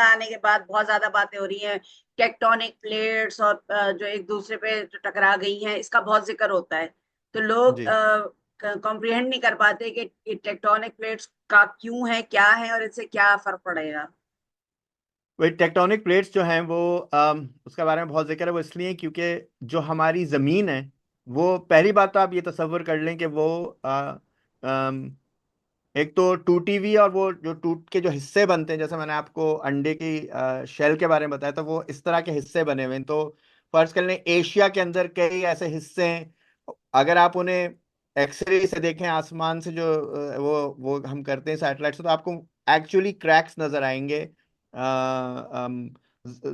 आने के बाद बहुत ज्यादा बातें हो रही हैं, टेक्टोनिक प्लेट्स और जो एक दूसरे पे जो टकरा गई हैं, इसका बहुत जिक्र होता है। तो लोग जी। कॉम्प्रिहेंड नहीं कर पाते कि टेक्टोनिक प्लेट्स का क्यों है, क्या है, और इससे क्या फर्क पड़ेगा। वही टेक्टोनिक प्लेट्स जो हैं वो उसके बारे में बहुत जिक्र है, वो इसलिए क्योंकि जो हमारी ज़मीन है, वो पहली बात तो आप ये तसव्वुर कर लें कि वो एक तो टूटी हुई, और वो जो टूट के जो हिस्से बनते हैं, जैसे मैंने आपको अंडे की शेल के बारे में बताया, तो वो इस तरह के हिस्से बने हुए हैं। तो फर्ज कर लें एशिया के अंदर कई ऐसे हिस्से हैं, अगर आप उन्हें एक्सरे से देखें, आसमान से जो वो हम करते हैं सैटेलाइट से, तो आपको एक्चुअली क्रैक्स नजर आएंगे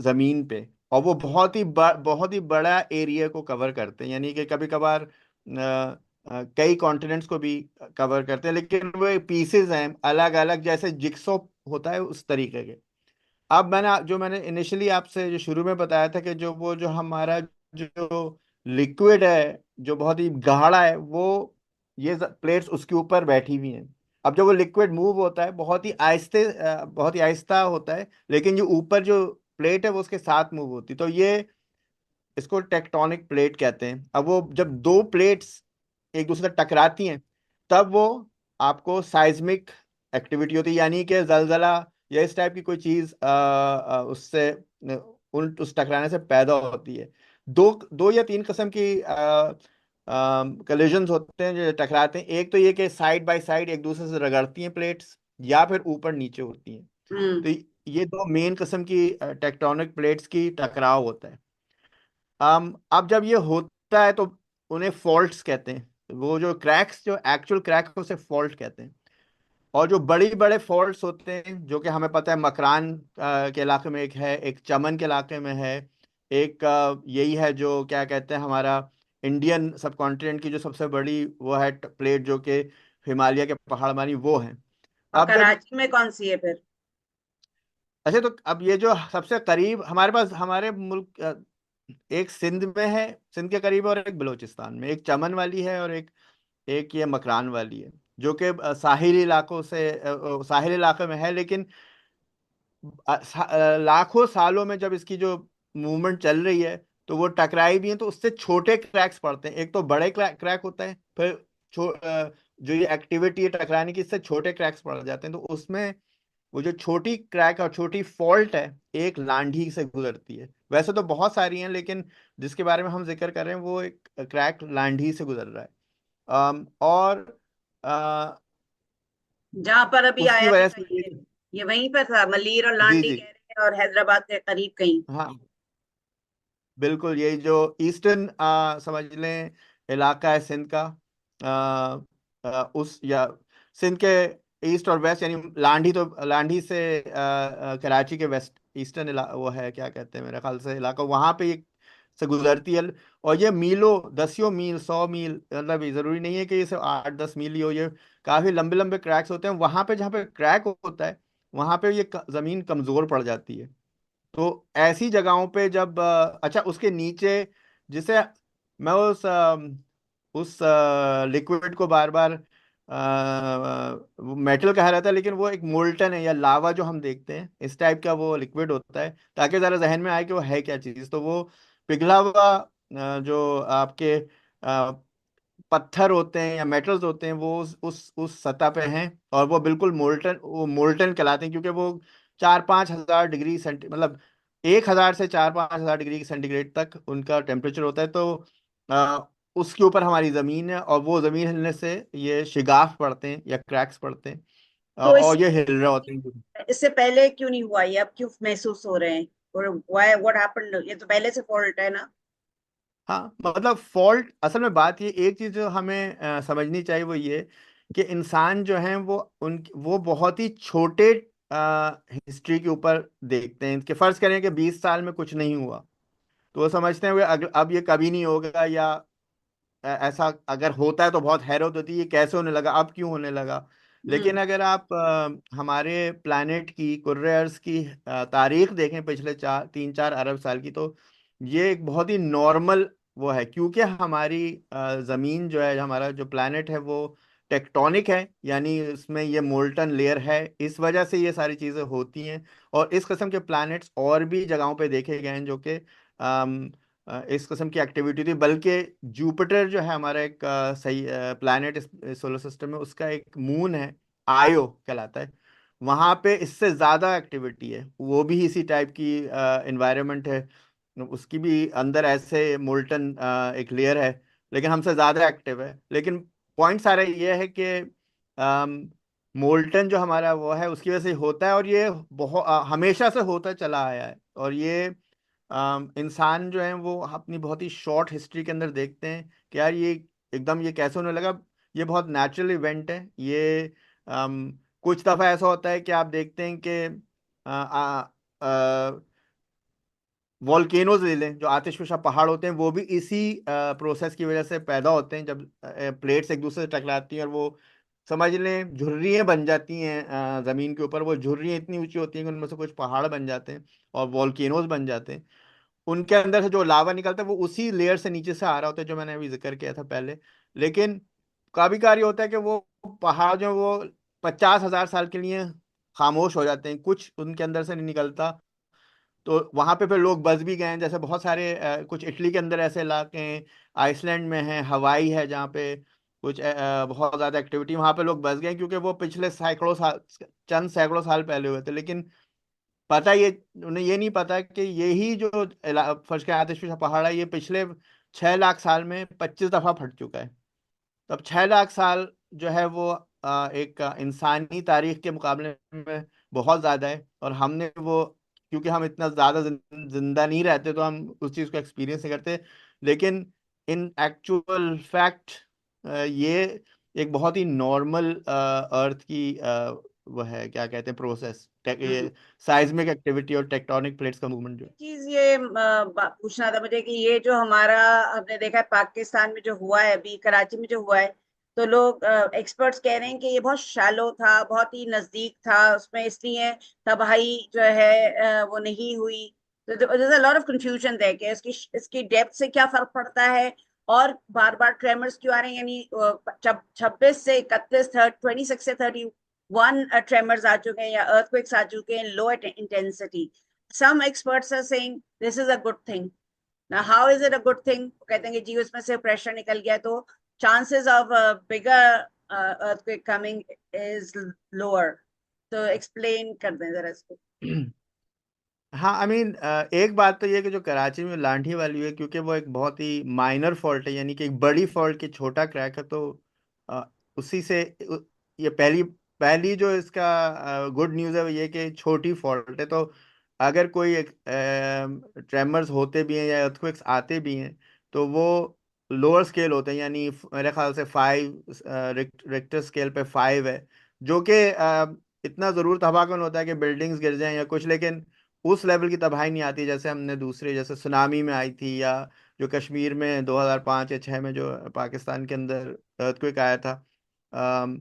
जमीन पे। और वो बहुत ही बड़ा एरिया को कवर करते हैं, यानी कि कभी कभार कई कॉन्टिनेंट्स को भी कवर करते हैं, लेकिन वो पीसेस हैं अलग अलग, जैसे जिक्सो होता है उस तरीके के। अब मैंने इनिशियली आपसे जो शुरू में बताया था कि जो हमारा जो लिक्विड है, जो बहुत ही गाढ़ा है, वो ये प्लेट्स उसके ऊपर बैठी हुई हैं। अब जब वो लिक्विड मूव होता है, बहुत ही आहिस्ता होता है, लेकिन जो ऊपर जो प्लेट है वो उसके साथ मूव होती है। तो ये इसको टेक्टोनिक प्लेट कहते हैं। अब वो जब दो प्लेट्स एक दूसरे से टकराती हैं, तब वो आपको साइज्मिक एक्टिविटी होती है, यानी कि जलजला या इस टाइप की कोई चीज उससे उन उस टकराने से पैदा होती है। दो दो या तीन किस्म की कलिजन्स होते हैं जो टकराते हैं। एक तो ये कि साइड बाय साइड एक दूसरे से रगड़ती हैं प्लेट्स, या फिर ऊपर नीचे होती हैं। हम्म। तो ये दो मेन किस्म की टेक्टोनिक प्लेट्स की टकराव होता है। अब जब ये होता है तो उन्हें फॉल्ट्स कहते हैं। वो जो क्रैक्स, जो एक्चुअल क्रैक है, उसे फॉल्ट कहते हैं। और जो बड़ी बड़े फॉल्ट्स होते हैं, जो कि हमें पता है मकरान के इलाके में एक है, एक चमन के इलाके में है, एक यही है जो क्या कहते हैं, हमारा इंडियन सब कॉन्टिनेंट की जो सबसे बड़ी वो है प्लेट, जो कि हिमालय के पहाड़ मानी वो है। और अब जब कराची में कौन सी है फिर? अच्छा, तो अब ये जो सबसे करीब हमारे पास हमारे मुल्क एक सिंध में है, सिंध के करीब, और एक बलूचिस्तान में, एक चमन वाली है, और एक एक ये मकरान वाली है, जो कि साहिली इलाकों से साहिल इलाके में है। लेकिन लाखों सालों में जब इसकी जो मूवमेंट चल रही है, तो वो टकराई भी है, तो उससे छोटे क्रैक्स पड़ते हैं। एक तो बड़े क्रैक होता है, फिर जो ये एक्टिविटी है टकराने की, इससे छोटे क्रैक्स पड़ जाते हैं। तो उसमें वो जो छोटी क्रैक और छोटी फॉल्ट है, एक लांढी से गुजरती है। वैसे तो बहुत सारी हैं, लेकिन जिसके बारे में हम जिक्र कर रहे हैं वो एक क्रैक लांढी से गुजर रहा है। और अ, जहां पर अभी उसकी आया था वजह से ये वहीं पर था, मलीर और जी लांडी जी। कह रहे हैं, और हैदराबाद के करीब कहीं। हाँ बिल्कुल, यही जो ईस्टर्न समझ लें इलाका है सिंध का, उस या सिंध के ईस्ट और वेस्ट, यानी लांढी से कराची के वेस्ट ईस्टर्न वो है, क्या कहते हैं मेरे ख्याल से इलाका, वहां पे ये से गुजरती है। और ये मीलों, दसियों मील, 100 मील, मतलब ये जरूरी नहीं है कि ये सिर्फ 8-10 मील ही हो, ये काफी लंबे लंबे क्रैक्स होते हैं। वहां पे जहाँ पे क्रैक होता है, वहां पे ये जमीन कमजोर पड़ जाती है। तो ऐसी जगहों पे जब अच्छा उसके नीचे, जिसे मैं उस लिक्विड को बार बार मेटल कहा रहता है, लेकिन वो एक मोल्टन है या लावा जो हम देखते हैं, इस टाइप का वो लिक्विड होता है, ताकि जरा जहन में आए कि वो है क्या चीज़। तो वो पिघला हुआ जो आपके पत्थर होते हैं या मेटल्स होते हैं, वो उस सतह पे हैं, और वो मोल्टन कहलाते हैं, क्योंकि वो 4-5 हजार डिग्री सेंटी, मतलब 1,000 से 4-5 हजार डिग्री सेंटीग्रेड तक उनका टेम्परेचर होता है। तो आ, उसके ऊपर हमारी जमीन है, और वो जमीन हिलने से ये शिगाफ पड़ते हैं या क्रैक्स पड़ते हैं, तो और ये हिल रहे होते हैं। इससे पहले क्यों नहीं हुआ, ये अब क्यों महसूस हो रहे हैं? और व्हाई, व्हाट हैपेंड? ये तो पहले से फॉल्ट है ना। हाँ मतलब फॉल्ट, असल में बात ये, एक चीज जो हमें समझनी चाहिए वो ये, कि इंसान जो है वो बहुत ही छोटे हिस्ट्री के ऊपर देखते हैं, कि फर्ज करें कि 20 साल में कुछ नहीं हुआ, तो वो समझते हैं कि अब ये कभी नहीं होगा, या ऐसा अगर होता है तो बहुत हैरत होती है, ये कैसे होने लगा, अब क्यों होने लगा। लेकिन हम्म। अगर आप हमारे प्लानेट की, कुर्रे अर्ज की तारीख देखें पिछले 3-4 अरब साल की, तो ये एक बहुत ही नॉर्मल वो है, क्योंकि हमारी जमीन जो है, हमारा जो प्लानेट है, वो टेक्टोनिक है, यानी इसमें ये मोल्टन लेयर है, इस वजह से ये सारी चीजें होती हैं। और इस किस्म के प्लैनेट्स और भी जगहों पे देखे गए हैं जो कि इस किस्म की एक्टिविटी थी। बल्कि जुपिटर जो है हमारा एक सही प्लैनेट इस सोलर सिस्टम में, उसका एक मून है, आयो कहलाता है। वहां पे इससे ज्यादा एक्टिविटी है, वो भी इसी टाइप की एनवायरनमेंट है, उसकी भी अंदर ऐसे मोल्टन एक लेयर है, लेकिन हमसे ज्यादा एक्टिव है। लेकिन पॉइंट सारा ये है कि मोल्टन जो हमारा वो है उसकी वजह से होता है, और ये बहुत हमेशा से होता चला आया है। और ये इंसान जो है वो अपनी बहुत ही शॉर्ट हिस्ट्री के अंदर देखते हैं कि यार ये एकदम ये कैसे होने लगा। ये बहुत नेचुरल इवेंट है ये। कुछ दफा ऐसा होता है कि आप देखते हैं कि वॉल्केनोज ले लें, जो आतिशफशा पहाड़ होते हैं, वो भी इसी प्रोसेस की वजह से पैदा होते हैं, जब प्लेट्स एक दूसरे से टकराती हैं और वो समझ लें झुर्रियाँ बन जाती हैं जमीन के ऊपर। वो झुर्रियाँ इतनी ऊंची होती हैं कि उनमें से कुछ पहाड़ बन जाते हैं और वॉल्केनोज बन जाते हैं। उनके अंदर से जो लावा निकलता है वो उसी लेयर से नीचे से आ रहा होता है, जो मैंने अभी जिक्र किया था पहले। लेकिन कभी कभार ये होता है कि वो पहाड़ जो है वो 50,000 साल के लिए खामोश हो जाते हैं, कुछ उनके अंदर से नहीं निकलता। तो वहां पे फिर लोग बस भी गए हैं, जैसे बहुत सारे कुछ इटली के अंदर ऐसे इलाके हैं, आइसलैंड में है, हवाई है, जहाँ पे कुछ बहुत ज्यादा एक्टिविटी, वहां पे लोग बस गए हैं, क्योंकि वो पिछले सैकड़ों साल, चंद सैकड़ों साल पहले हुए थे। लेकिन पता ये उन्हें ये नहीं पता कि यही जो फर्श के आतिश पहाड़ है, ये पिछले 6 लाख साल में 25 दफा फट चुका है। तो अब 6 लाख साल जो है वो एक इंसानी तारीख के मुकाबले में बहुत ज्यादा है। और हमने वो, क्योंकि हम इतना ज्यादा जिंदा नहीं रहते, तो हम उस चीज को एक्सपीरियंस नहीं करते। लेकिन इन एक्चुअल फैक्ट ये एक बहुत ही नॉर्मल अर्थ की वो है, क्या कहते हैं, प्रोसेस, ये साइज्मिक एक्टिविटी और टेक्टोनिक प्लेट्स का मूवमेंट जो चीज ये पूछना था मुझे कि ये जो हमारा हमने देखा है पाकिस्तान में जो हुआ है अभी कराची में जो हुआ है, तो लोग एक्सपर्ट्स कह रहे हैं कि ये बहुत शैलो था, बहुत ही नजदीक था उसमें, इसलिए तबाही जो है वो नहीं हुई। तो there's a lot of confusion है कि इसकी डेप्थ से क्या फर्क पड़ता है, और बार बार ट्रेमर्स क्यों आ रहे हैं। यानी 26 से 31, 26 से 31 ट्रेमर्स आ चुके हैं या अर्थक्वेक्स आ चुके हैं, low intensity. Some experts are saying this is a good thing. Now, how is it a good thing? वो कहते हैं कि जी उसमें से प्रेशर निकल गया, तो chances of a bigger earthquake coming is lower. तो explain कर दें जरा इसको। है। हाँ, आई मीन एक बात तो ये है कि जो कराची में लांठी वाली है, क्योंकि वो एक बहुत ही माइनर फॉल्ट है, यानी कि एक बड़ी फॉल्ट की छोटा क्रैक है, तो अ, उसी से ये पहली पहली जो इसका गुड न्यूज़ है वो ये कि छोटी फॉल्ट है। तो अगर कोई ट्रेमर्स होते भी हैं या अर्थक्वेक्स आते भी हैं, तो वो लोअर स्केल होते हैं, यानी मेरे ख्याल से 5, रिक्टर स्केल पे 5 है, जो कि इतना ज़रूर तबाहकुन होता है कि बिल्डिंग्स गिर जाएं या कुछ, लेकिन उस लेवल की तबाही नहीं आती जैसे हमने दूसरे, जैसे सुनामी में आई थी, या जो कश्मीर में 2005 या 6 में जो पाकिस्तान के अंदर अर्थक्वेक आया था। अम,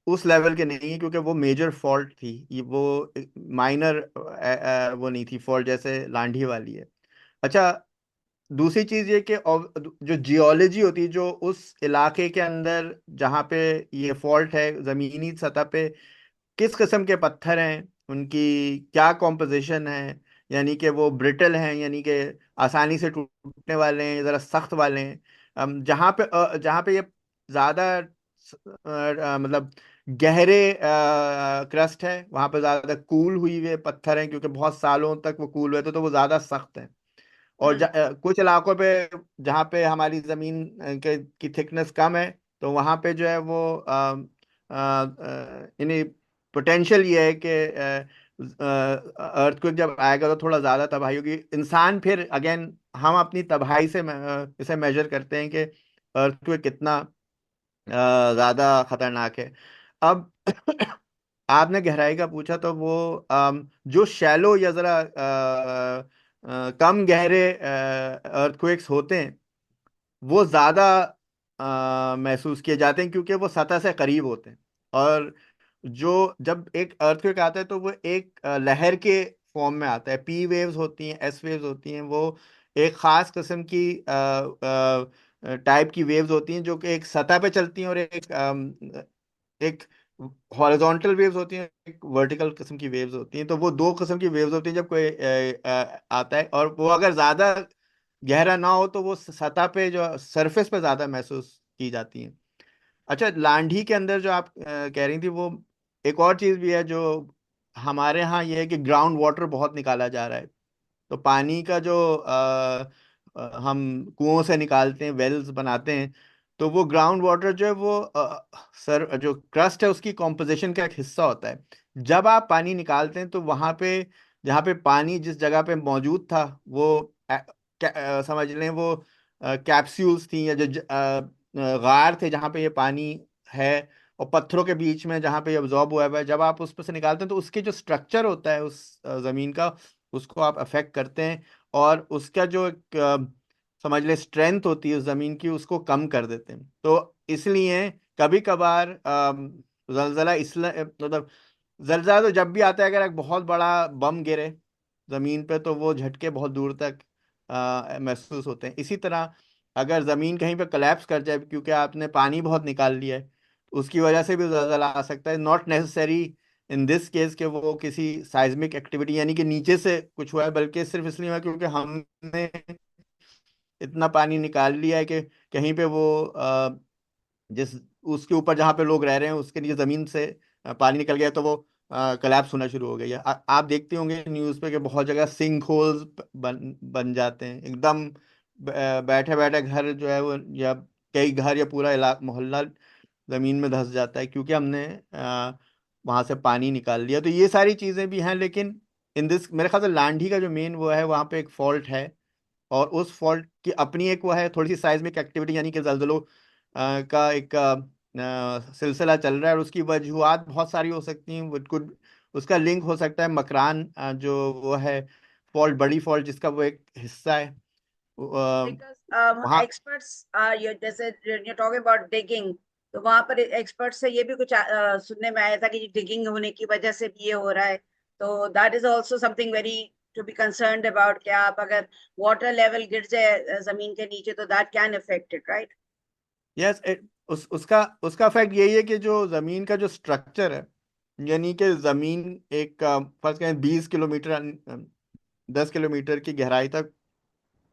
उस लेवल के नहीं है, क्योंकि वो मेजर फॉल्ट थी, ये वो माइनर वो नहीं थी फॉल्ट जैसे लांढी वाली है। अच्छा, दूसरी चीज ये कि जो जियोलॉजी होती है जो उस इलाके के अंदर जहाँ पे ये फॉल्ट है, जमीनी सतह पे किस किस्म के पत्थर हैं, उनकी क्या कॉम्पोजिशन है, यानी कि वो ब्रिटल हैं, यानी कि आसानी से टूटने वाले हैं, ज़रा सख्त वाले हैं। जहाँ पे ये ज़्यादा मतलब गहरे क्रस्ट है, वहाँ पे ज़्यादा कूल हुई हुए पत्थर हैं, क्योंकि बहुत सालों तक वो कूल हुए थे, तो वो ज़्यादा सख्त हैं। और हम्म। कुछ इलाकों पे जहाँ पे हमारी ज़मीन की थिकनेस कम है, तो वहाँ पे जो है वो यानी पोटेंशियल ये है कि अर्थक्वेक जब आएगा तो थोड़ा ज़्यादा तबाही होगी। इंसान फिर अगेन हम अपनी तबाही से इसे मेजर करते हैं कि अर्थक्वेक कितना ज़्यादा खतरनाक है। अब आपने गहराई का पूछा, तो वो जो शैलो या ज़रा कम गहरे अर्थक्वेक्स होते हैं, वो ज्यादा महसूस किए जाते हैं, क्योंकि वो सतह से करीब होते हैं। और जो जब एक अर्थक्वेक आता है तो वो एक लहर के फॉर्म में आता है, पी वेव्स होती हैं, एस वेव्स होती हैं, वो एक खास किस्म की टाइप की वेव्स होती हैं, जो कि एक सतह पे चलती हैं और एक एक हॉरिजॉन्टल वेव्स होती हैं, एक वर्टिकल किस्म की वेव्स होती हैं। तो वो दो किस्म की वेव्स होती हैं जब कोई आता है, और वो अगर ज्यादा गहरा ना हो तो वो सतह पे जो सरफेस पे ज्यादा महसूस की जाती हैं। अच्छा, लांढी के अंदर जो आप कह रही थी, वो एक और चीज भी है जो हमारे यहाँ ये है कि ग्राउंड वाटर बहुत निकाला जा रहा है। तो पानी का जो हम कुओं से निकालते हैं, वेल्स बनाते हैं, तो वो ग्राउंड वाटर जो है वो सर जो क्रस्ट है उसकी कॉम्पोजिशन का एक हिस्सा होता है। जब आप पानी निकालते हैं तो वहां पे, जहाँ पे पानी जिस जगह पे मौजूद था, वो समझ लें वो कैप्सूल्स थी, या जो गार थे जहाँ पे ये पानी है, और पत्थरों के बीच में जहाँ पे ये अब्जॉर्ब हुआ है, जब आप उस पर से निकालते हैं तो उसके जो स्ट्रक्चर होता है उस जमीन का, उसको आप अफेक्ट करते हैं, और उसका जो एक समझ ले स्ट्रेंथ होती है उस जमीन की, उसको कम कर देते हैं। तो इसलिए कभी कभार जलजला इसलिए मतलब जलजला तो जब भी आता है, अगर एक बहुत बड़ा बम गिरे जमीन पे तो वो झटके बहुत दूर तक महसूस होते हैं। इसी तरह अगर जमीन कहीं पे कोलैप्स कर जाए क्योंकि आपने पानी बहुत निकाल लिया है, उसकी वजह से भी जलजला आ सकता है। Not necessary in this case के वो किसी साइज्मिक एक्टिविटी यानी कि नीचे से कुछ हुआ है, बल्कि सिर्फ इसलिए हुआ क्योंकि हमने इतना पानी निकाल लिया है कि कहीं पे वो जिस उसके ऊपर जहाँ पे लोग रह रहे हैं उसके नीचे जमीन से पानी निकल गया, तो वो कोलैप्स होना शुरू हो गई है। आप देखते होंगे न्यूज़ पे कि बहुत जगह सिंक होल्स बन बन जाते हैं एकदम। बैठे बैठे घर जो है वो, या कई घर या पूरा इलाका मोहल्ला जमीन में धंस जाता है क्योंकि हमने वहां से पानी निकाल लिया। तो ये सारी चीजें भी हैं, लेकिन इन दिस मेरे ख्याल से लांढी का जो मेन वो है, वहां पे एक फॉल्ट है, और उस फॉल्ट की अपनी एक वो है थोड़ी सी साइज्मिक एक्टिविटी, यानी कि जल्जलों का एक सिलसिला चल रहा है, और उसकी वजूहत बहुत सारी हो सकती हैं। वो कुछ उसका लिंक हो सकता है मकरान जो वो है फॉल्ट, बड़ी फॉल्ट जिसका वो एक हिस्सा है। बिकॉज वहाँ एक्सपर्ट्स ये जैसे यू टॉकिंग अबाउट डिगिंग, तो वहां पर एक्सपर्ट से ये भी कुछ सुनने में आया था कि डिगिंग होने की वजह से भी ये हो रहा है। तो that is also something very to be concerned about. क्या आप अगर वाटर लेवल गिर जाए जमीन के नीचे तो that can affect it, right? Yes, उसका उसका फैक्ट यही है कि जो जमीन का जो स्ट्रक्चर है, यानी कि जमीन एक फर्ज करें 20 किलोमीटर 10 किलोमीटर की गहराई तक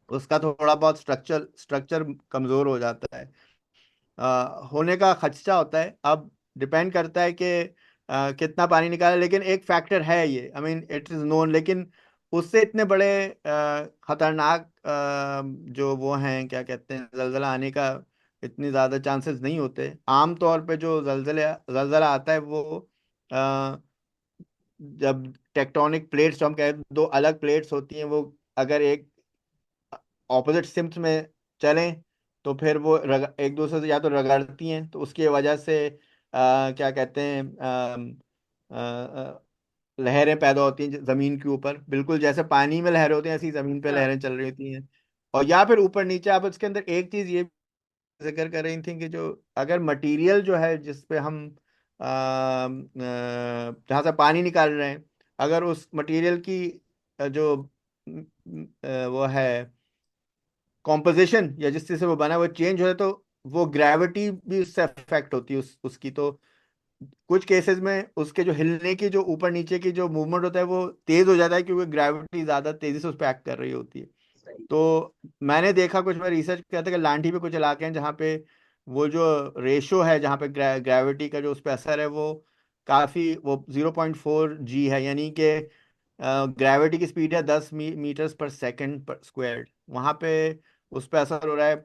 उसका थोड़ा बहुत स्ट्रक्चर स्ट्रक्चर कमजोर हो जाता है। होने का खदशा होता है। अब डिपेंड करता है कि कितना पानी निकाले, लेकिन एक फैक्टर है ये, I mean it is known, लेकिन उससे इतने बड़े खतरनाक जो वो हैं क्या कहते हैं जलजला आने का इतनी ज़्यादा चांसेस नहीं होते। आम तौर पे जो जलजला आता है वो अ, जब टेक्टोनिक प्लेट्स, जो हम कहते हैं दो अलग प्लेट्स होती हैं, वो अगर एक ऑपोजिट सिम्त में चलें तो फिर वो एक दूसरे से या तो रगड़ती हैं, तो उसकी वजह से क्या कहते हैं लहरें पैदा होती हैं जमीन के ऊपर, बिल्कुल जैसे पानी में लहरें होती हैं ऐसी जमीन पे हाँ। लहरें चल रही होती हैं। और या फिर ऊपर नीचे। आप इसके अंदर एक चीज ये जिक्र कर रही थी कि जो अगर मटेरियल जो है जिस पे हम जहाँ से पानी निकाल रहे हैं, अगर उस मटेरियल की जो वो है कॉम्पोजिशन, या जिस चीज से वो बना है वो चेंज हो जाए, तो वो ग्रेविटी भी उससे अफेक्ट होती है उसकी। तो कुछ केसेस में उसके जो हिलने की जो ऊपर नीचे की जो मूवमेंट होता है वो तेज हो जाता है क्योंकि ग्रेविटी ज्यादा तेजी से उस पर एक्ट कर रही होती है। सही। तो मैंने देखा, कुछ मैं रिसर्च किया था कि लांठी पे कुछ इलाके हैं जहाँ पे वो जो रेशो है, जहाँ पे ग्रेविटी का जो उस पर असर है वो काफी, वो 0.4 G है, यानी कि ग्रेविटी की स्पीड है 10 मीटर्स पर सेकेंड पर स्क्वायर्ड। वहाँ पे उस पर असर हो रहा है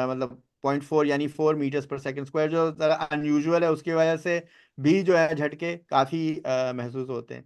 मतलब 0.4 यानी 4 मीटर्स पर सेकेंड स्क्वायर, जो जरा अनयूजुअल है। उसकी वजह से भी जो है झटके काफी महसूस होते हैं।